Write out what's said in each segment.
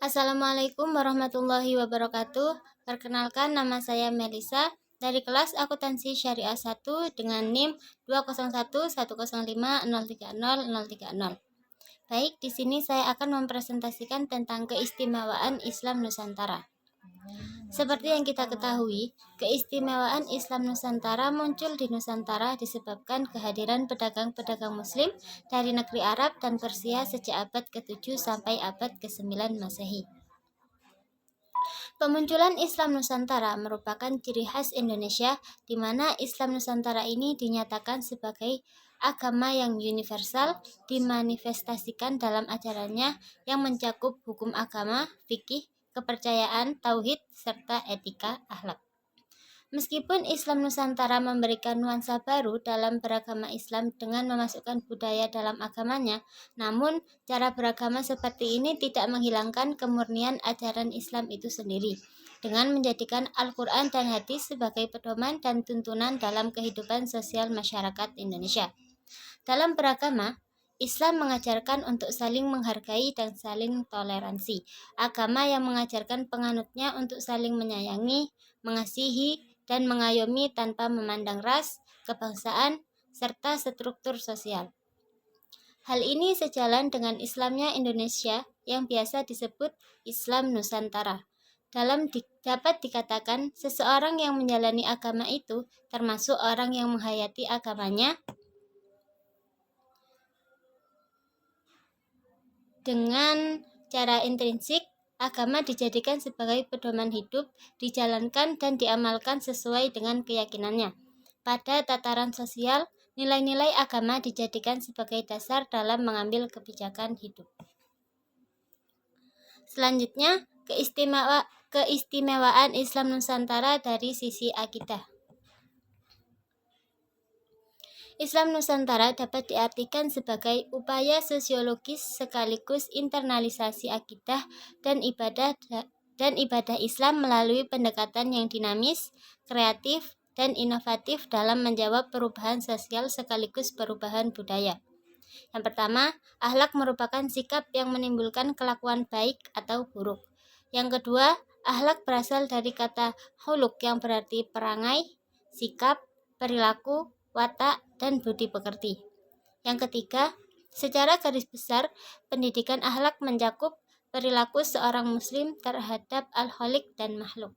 Assalamualaikum warahmatullahi wabarakatuh. Perkenalkan, nama saya Melisa dari kelas Akuntansi Syariah 1 dengan NIM 20110503030. Baik, di sini saya akan mempresentasikan tentang keistimewaan Islam Nusantara. Seperti yang kita ketahui, keistimewaan Islam Nusantara muncul di Nusantara disebabkan kehadiran pedagang-pedagang Muslim dari negeri Arab dan Persia sejak abad ke-7 sampai abad ke-9 Masehi. Pemunculan Islam Nusantara merupakan ciri khas Indonesia, di mana Islam Nusantara ini dinyatakan sebagai agama yang universal, dimanifestasikan dalam ajarannya yang mencakup hukum agama, fikih, kepercayaan, tauhid, serta etika akhlak. Meskipun Islam Nusantara memberikan nuansa baru dalam beragama Islam dengan memasukkan budaya dalam agamanya, namun cara beragama seperti ini tidak menghilangkan kemurnian ajaran Islam itu sendiri, dengan menjadikan Al-Quran dan hadis sebagai pedoman dan tuntunan dalam kehidupan sosial masyarakat Indonesia. Dalam beragama, Islam mengajarkan untuk saling menghargai dan saling toleransi. Agama yang mengajarkan penganutnya untuk saling menyayangi, mengasihi, dan mengayomi tanpa memandang ras, kebangsaan, serta struktur sosial. Hal ini sejalan dengan Islamnya Indonesia yang biasa disebut Islam Nusantara. Dapat dikatakan seseorang yang menjalani agama itu termasuk orang yang menghayati agamanya dengan cara intrinsik. Agama dijadikan sebagai pedoman hidup, dijalankan dan diamalkan sesuai dengan keyakinannya. Pada tataran sosial, nilai-nilai agama dijadikan sebagai dasar dalam mengambil kebijakan hidup. Selanjutnya, keistimewaan Islam Nusantara dari sisi akidah. Islam Nusantara dapat diartikan sebagai upaya sosiologis sekaligus internalisasi akidah dan ibadah Islam melalui pendekatan yang dinamis, kreatif, dan inovatif dalam menjawab perubahan sosial sekaligus perubahan budaya. Yang pertama, akhlak merupakan sikap yang menimbulkan kelakuan baik atau buruk. Yang kedua, akhlak berasal dari kata khuluq yang berarti perangai, sikap, perilaku, watak, dan budi pekerti. Yang ketiga, secara garis besar, pendidikan akhlak mencakup perilaku seorang muslim terhadap al-khaliq dan makhluk.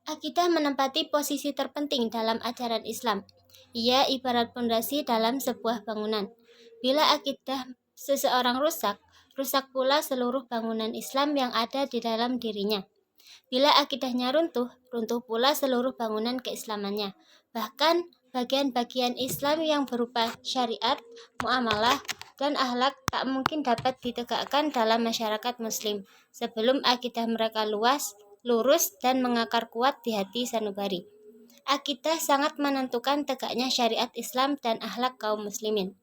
Akidah menempati posisi terpenting dalam ajaran Islam. Ia ibarat pondasi dalam sebuah bangunan. Bila akidah seseorang rusak pula seluruh bangunan Islam yang ada di dalam dirinya. Bila akidahnya runtuh pula seluruh bangunan keislamannya. Bahkan bagian-bagian Islam yang berupa syariat, muamalah, dan akhlak tak mungkin dapat ditegakkan dalam masyarakat Muslim sebelum akidah mereka luas, lurus, dan mengakar kuat di hati sanubari. Akidah sangat menentukan tegaknya syariat Islam dan akhlak kaum muslimin.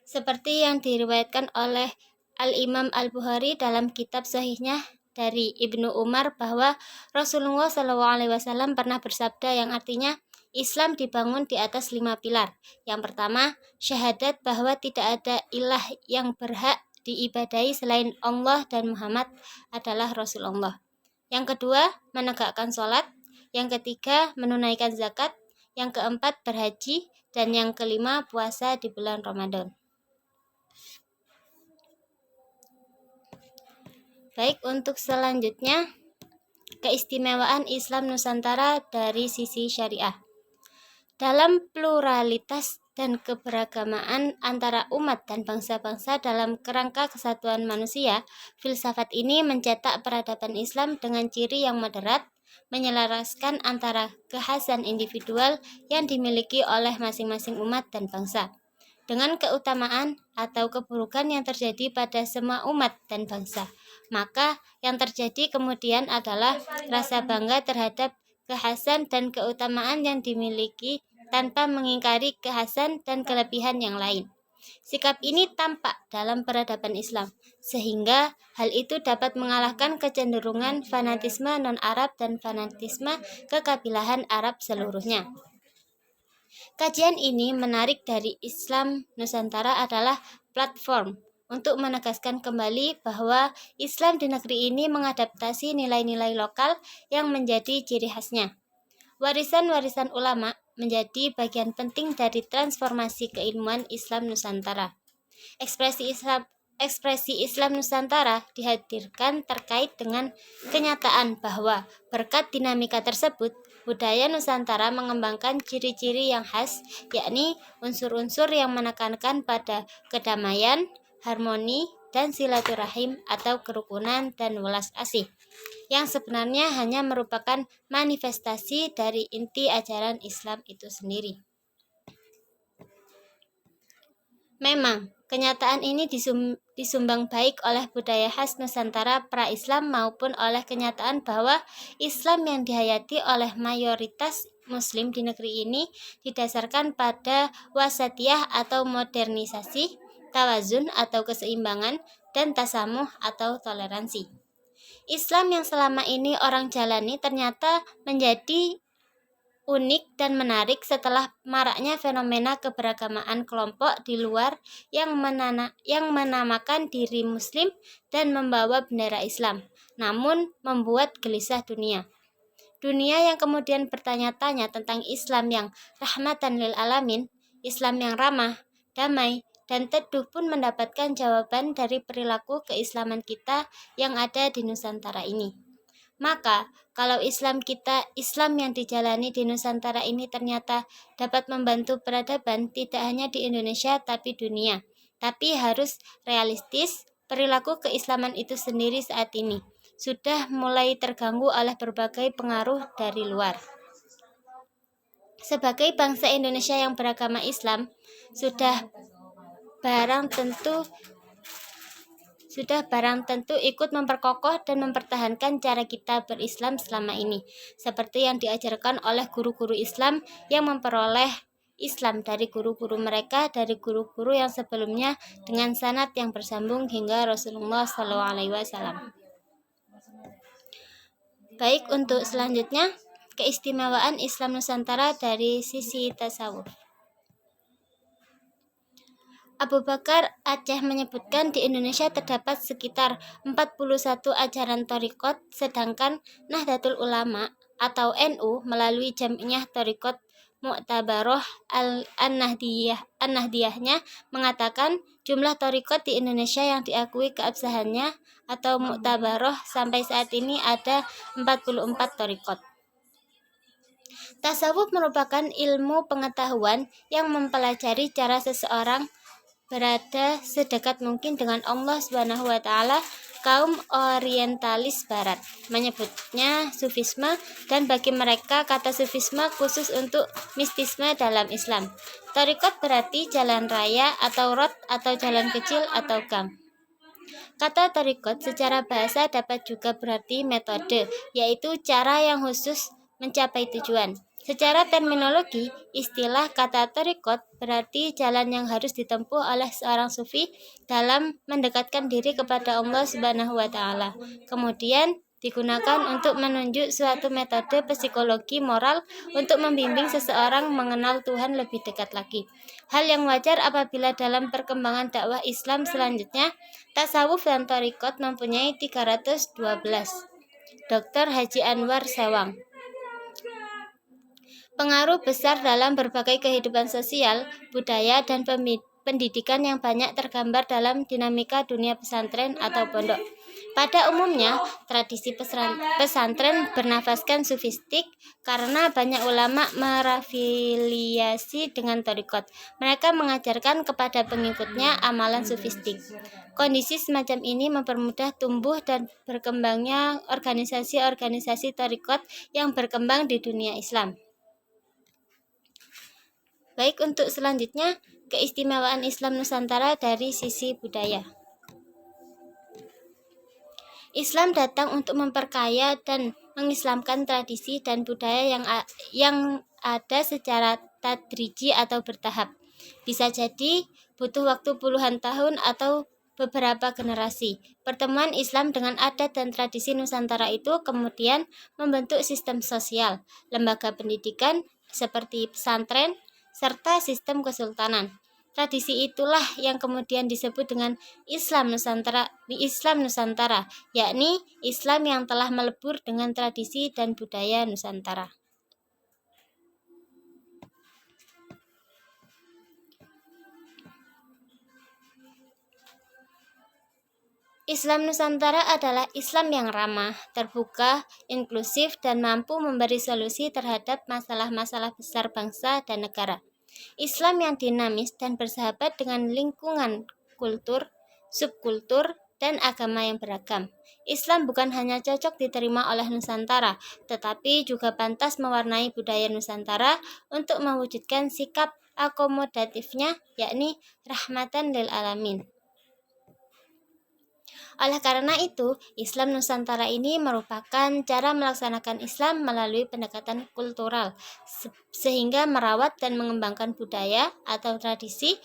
Seperti yang diriwayatkan oleh Al-Imam Al-Bukhari dalam kitab sahihnya dari Ibnu Umar bahwa Rasulullah SAW pernah bersabda yang artinya Islam dibangun di atas 5 pilar. Yang pertama, syahadat bahwa tidak ada ilah yang berhak diibadahi selain Allah dan Muhammad adalah Rasulullah. Yang kedua, menegakkan sholat. Yang ketiga, menunaikan zakat. Yang keempat, berhaji. Dan yang kelima, puasa di bulan Ramadan. Baik, untuk selanjutnya, keistimewaan Islam Nusantara dari sisi syariah. Dalam pluralitas dan keberagamaan antara umat dan bangsa-bangsa dalam kerangka kesatuan manusia, filsafat ini mencetak peradaban Islam dengan ciri yang moderat, menyelaraskan antara kekhasan individual yang dimiliki oleh masing-masing umat dan bangsa, dengan keutamaan atau keburukan yang terjadi pada semua umat dan bangsa. Maka yang terjadi kemudian adalah rasa bangga terhadap kekhasan dan keutamaan yang dimiliki tanpa mengingkari kekhasan dan kelebihan yang lain. Sikap ini tampak dalam peradaban Islam, sehingga hal itu dapat mengalahkan kecenderungan fanatisme non-Arab dan fanatisme kekabilahan Arab seluruhnya. Kajian ini menarik dari Islam Nusantara adalah platform untuk menegaskan kembali bahwa Islam di negeri ini mengadaptasi nilai-nilai lokal yang menjadi ciri khasnya. Warisan-warisan ulama menjadi bagian penting dari transformasi keilmuan Islam Nusantara. Ekspresi Islam Nusantara dihadirkan terkait dengan kenyataan bahwa berkat dinamika tersebut, budaya Nusantara mengembangkan ciri-ciri yang khas, yakni unsur-unsur yang menekankan pada kedamaian, harmoni, dan silaturahim atau kerukunan dan welas asih, yang sebenarnya hanya merupakan manifestasi dari inti ajaran Islam itu sendiri. Memang, kenyataan ini disumbang baik oleh budaya khas Nusantara pra-Islam maupun oleh kenyataan bahwa Islam yang dihayati oleh mayoritas Muslim di negeri ini didasarkan pada wasatiyah atau modernisasi, tawazun atau keseimbangan, dan tasamuh atau toleransi. Islam yang selama ini orang jalani ternyata menjadi unik dan menarik setelah maraknya fenomena keberagamaan kelompok di luar yang menamakan diri Muslim dan membawa bendera Islam, namun membuat gelisah dunia. Dunia yang kemudian bertanya-tanya tentang Islam yang rahmatan lil alamin, Islam yang ramah, damai, dan teduh pun mendapatkan jawaban dari perilaku keislaman kita yang ada di Nusantara ini. Maka, kalau Islam yang dijalani di Nusantara ini ternyata dapat membantu peradaban tidak hanya di Indonesia tapi dunia. Tapi harus realistis, perilaku keislaman itu sendiri saat ini sudah mulai terganggu oleh berbagai pengaruh dari luar. Sebagai bangsa Indonesia yang beragama Islam, sudah barang tentu ikut memperkokoh dan mempertahankan cara kita berislam selama ini, seperti yang diajarkan oleh guru-guru Islam yang memperoleh Islam dari guru-guru mereka, dari guru-guru yang sebelumnya dengan sanad yang bersambung hingga Rasulullah SAW. Baik, untuk selanjutnya, keistimewaan Islam Nusantara dari sisi tasawuf. Abu Bakar Aceh menyebutkan di Indonesia terdapat sekitar 41 ajaran thariqat, sedangkan Nahdlatul Ulama atau NU melalui Jamiah Thariqat Mu'tabaroh An-Nahdiyahnya mengatakan jumlah thariqat di Indonesia yang diakui keabsahannya atau Mu'tabaroh sampai saat ini ada 44 thariqat. Tasawuf merupakan ilmu pengetahuan yang mempelajari cara seseorang berada sedekat mungkin dengan Allah Subhanahu wa Ta'ala. Kaum orientalis barat menyebutnya sufisme, dan bagi mereka kata sufisme khusus untuk mistisme dalam Islam. Thariqat berarti jalan raya atau road atau jalan kecil atau gang. Kata thariqat secara bahasa dapat juga berarti metode, yaitu cara yang khusus mencapai tujuan. Secara terminologi, istilah kata thariqat berarti jalan yang harus ditempuh oleh seorang sufi dalam mendekatkan diri kepada Allah Subhanahu wa Ta'ala. Kemudian digunakan untuk menunjuk suatu metode psikologi moral untuk membimbing seseorang mengenal Tuhan lebih dekat lagi. Hal yang wajar apabila dalam perkembangan dakwah Islam selanjutnya, tasawuf dan thariqat mempunyai 312. Dr. Haji Anwar Sewang. Pengaruh besar dalam berbagai kehidupan sosial, budaya, dan pendidikan yang banyak tergambar dalam dinamika dunia pesantren atau pondok. Pada umumnya, tradisi pesantren bernafaskan sufistik karena banyak ulama merafiliasi dengan thariqat. Mereka mengajarkan kepada pengikutnya amalan sufistik. Kondisi semacam ini mempermudah tumbuh dan berkembangnya organisasi-organisasi thariqat yang berkembang di dunia Islam. Baik, untuk selanjutnya, keistimewaan Islam Nusantara dari sisi budaya. Islam datang untuk memperkaya dan mengislamkan tradisi dan budaya yang ada secara tadriji atau bertahap. Bisa jadi butuh waktu puluhan tahun atau beberapa generasi. Pertemuan Islam dengan adat dan tradisi Nusantara itu kemudian membentuk sistem sosial, lembaga pendidikan seperti pesantren, serta sistem kesultanan. Tradisi itulah yang kemudian disebut dengan Islam Nusantara, yakni Islam yang telah melebur dengan tradisi dan budaya Nusantara. Islam Nusantara adalah Islam yang ramah, terbuka, inklusif, dan mampu memberi solusi terhadap masalah-masalah besar bangsa dan negara. Islam yang dinamis dan bersahabat dengan lingkungan kultur, subkultur, dan agama yang beragam. Islam bukan hanya cocok diterima oleh Nusantara, tetapi juga pantas mewarnai budaya Nusantara untuk mewujudkan sikap akomodatifnya, yakni rahmatan lil alamin. Oleh karena itu, Islam Nusantara ini merupakan cara melaksanakan Islam melalui pendekatan kultural, sehingga merawat dan mengembangkan budaya atau tradisi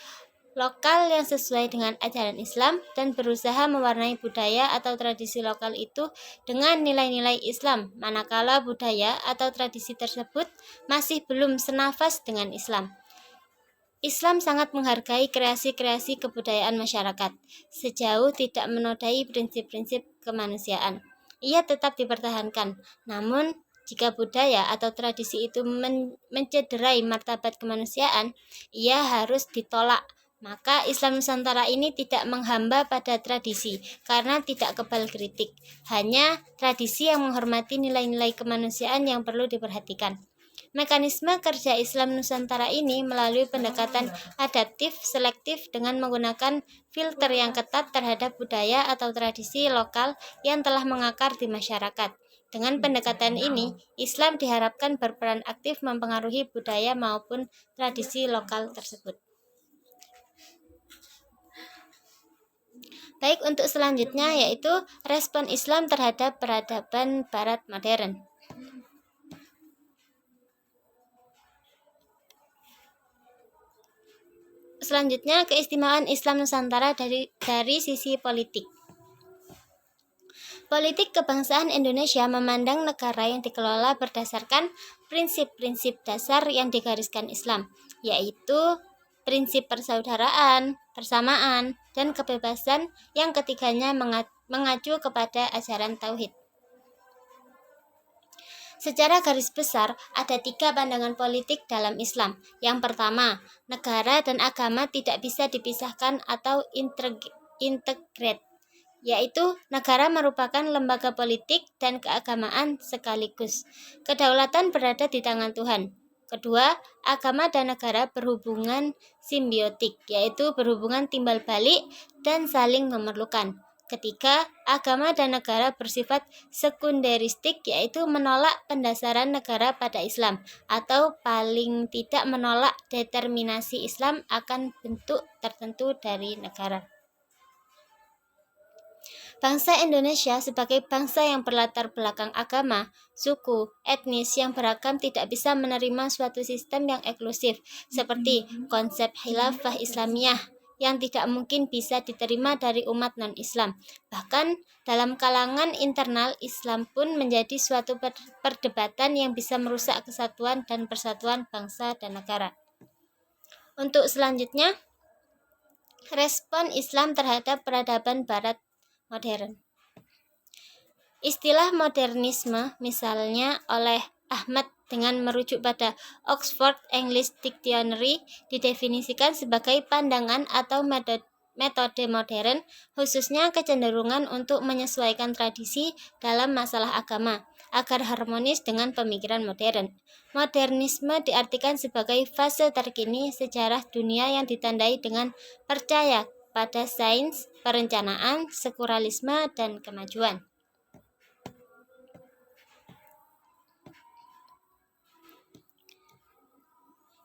lokal yang sesuai dengan ajaran Islam dan berusaha mewarnai budaya atau tradisi lokal itu dengan nilai-nilai Islam, manakala budaya atau tradisi tersebut masih belum senafas dengan Islam. Islam sangat menghargai kreasi-kreasi kebudayaan masyarakat, sejauh tidak menodai prinsip-prinsip kemanusiaan. Ia tetap dipertahankan, namun jika budaya atau tradisi itu mencederai martabat kemanusiaan, ia harus ditolak. Maka Islam Nusantara ini tidak menghamba pada tradisi karena tidak kebal kritik, hanya tradisi yang menghormati nilai-nilai kemanusiaan yang perlu diperhatikan. Mekanisme kerja Islam Nusantara ini melalui pendekatan adaptif selektif dengan menggunakan filter yang ketat terhadap budaya atau tradisi lokal yang telah mengakar di masyarakat. Dengan pendekatan ini, Islam diharapkan berperan aktif mempengaruhi budaya maupun tradisi lokal tersebut. Baik, untuk selanjutnya yaitu respon Islam terhadap peradaban Barat modern. Selanjutnya, keistimewaan Islam Nusantara dari sisi politik. Politik kebangsaan Indonesia memandang negara yang dikelola berdasarkan prinsip-prinsip dasar yang digariskan Islam, yaitu prinsip persaudaraan, persamaan, dan kebebasan yang ketiganya mengacu kepada ajaran Tauhid. Secara garis besar, ada 3 pandangan politik dalam Islam. Yang pertama, negara dan agama tidak bisa dipisahkan atau integrate, yaitu negara merupakan lembaga politik dan keagamaan sekaligus. Kedaulatan berada di tangan Tuhan. Kedua, agama dan negara berhubungan simbiotik, yaitu berhubungan timbal balik dan saling memerlukan. Ketiga, agama dan negara bersifat sekunderistik, yaitu menolak pendasaran negara pada Islam, atau paling tidak menolak determinasi Islam akan bentuk tertentu dari negara. Bangsa Indonesia sebagai bangsa yang berlatar belakang agama, suku, etnis yang beragam tidak bisa menerima suatu sistem yang eksklusif, seperti konsep khilafah Islamiyah, yang tidak mungkin bisa diterima dari umat non-Islam. Bahkan dalam kalangan internal Islam pun menjadi suatu perdebatan yang bisa merusak kesatuan dan persatuan bangsa dan negara. Untuk selanjutnya, respon Islam terhadap peradaban Barat modern. Istilah modernisme misalnya oleh Ahmad dengan merujuk pada Oxford English Dictionary didefinisikan sebagai pandangan atau metode modern, khususnya kecenderungan untuk menyesuaikan tradisi dalam masalah agama agar harmonis dengan pemikiran modern. Modernisme diartikan sebagai fase terkini sejarah dunia yang ditandai dengan percaya pada sains, perencanaan, sekularisme, dan kemajuan.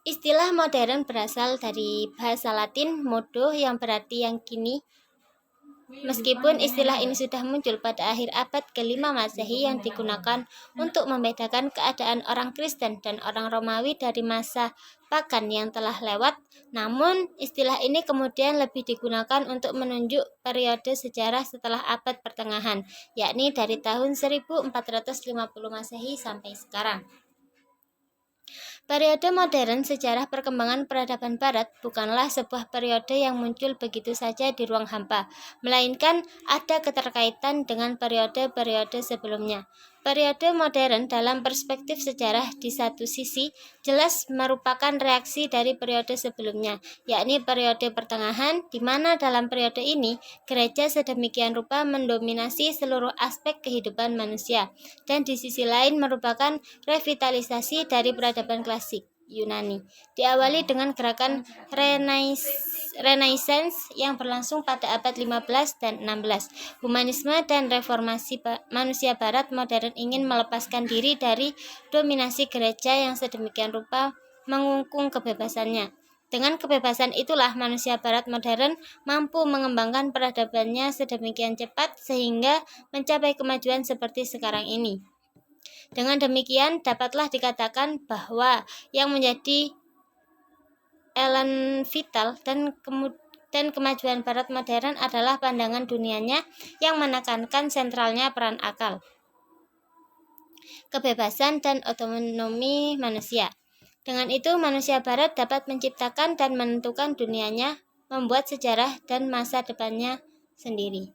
Istilah modern berasal dari bahasa Latin modo yang berarti yang kini. Meskipun istilah ini sudah muncul pada akhir abad ke-5 Masehi yang digunakan untuk membedakan keadaan orang Kristen dan orang Romawi dari masa pagan yang telah lewat, namun istilah ini kemudian lebih digunakan untuk menunjuk periode sejarah setelah abad pertengahan, yakni dari tahun 1450 Masehi sampai sekarang. Periode modern sejarah perkembangan peradaban Barat bukanlah sebuah periode yang muncul begitu saja di ruang hampa, melainkan ada keterkaitan dengan periode-periode sebelumnya. Periode modern dalam perspektif sejarah di satu sisi jelas merupakan reaksi dari periode sebelumnya, yakni periode pertengahan, di mana dalam periode ini gereja sedemikian rupa mendominasi seluruh aspek kehidupan manusia, dan di sisi lain merupakan revitalisasi dari peradaban klasik Yunani, diawali dengan gerakan Renaissance yang berlangsung pada abad 15 dan 16. Humanisme dan reformasi manusia barat modern ingin melepaskan diri dari dominasi gereja yang sedemikian rupa mengungkung kebebasannya. Dengan kebebasan itulah manusia barat modern mampu mengembangkan peradabannya sedemikian cepat sehingga mencapai kemajuan seperti sekarang ini. Dengan demikian, dapatlah dikatakan bahwa yang menjadi elan vital dan kemajuan Barat modern adalah pandangan dunianya yang menekankan sentralnya peran akal, kebebasan, dan otonomi manusia. Dengan itu, manusia Barat dapat menciptakan dan menentukan dunianya, membuat sejarah dan masa depannya sendiri.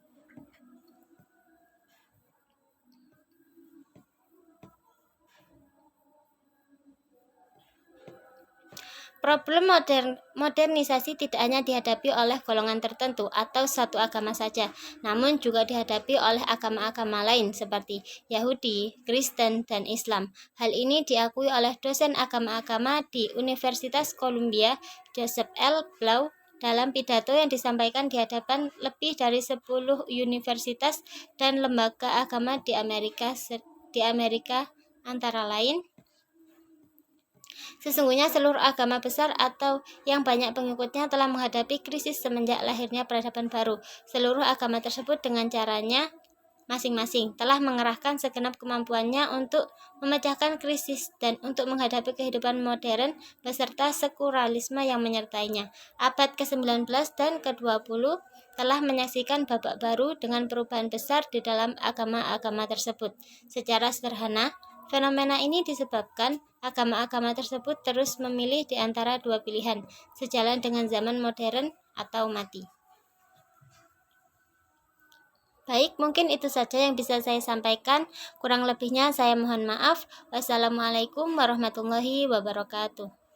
Problem modernisasi tidak hanya dihadapi oleh golongan tertentu atau satu agama saja, namun juga dihadapi oleh agama-agama lain seperti Yahudi, Kristen, dan Islam. Hal ini diakui oleh dosen agama-agama di Universitas Columbia, Joseph L. Blau, dalam pidato yang disampaikan di hadapan lebih dari 10 universitas dan lembaga agama di Amerika antara lain. Sesungguhnya seluruh agama besar atau yang banyak pengikutnya telah menghadapi krisis semenjak lahirnya peradaban baru. Seluruh agama tersebut dengan caranya masing-masing telah mengerahkan segenap kemampuannya untuk memecahkan krisis dan untuk menghadapi kehidupan modern beserta sekularisme yang menyertainya. Abad ke-19 dan ke-20 telah menyaksikan babak baru dengan perubahan besar di dalam agama-agama tersebut. Secara sederhana, fenomena ini disebabkan agama-agama tersebut terus memilih di antara dua pilihan, sejalan dengan zaman modern atau mati. Baik, mungkin itu saja yang bisa saya sampaikan. Kurang lebihnya saya mohon maaf. Wassalamualaikum warahmatullahi wabarakatuh.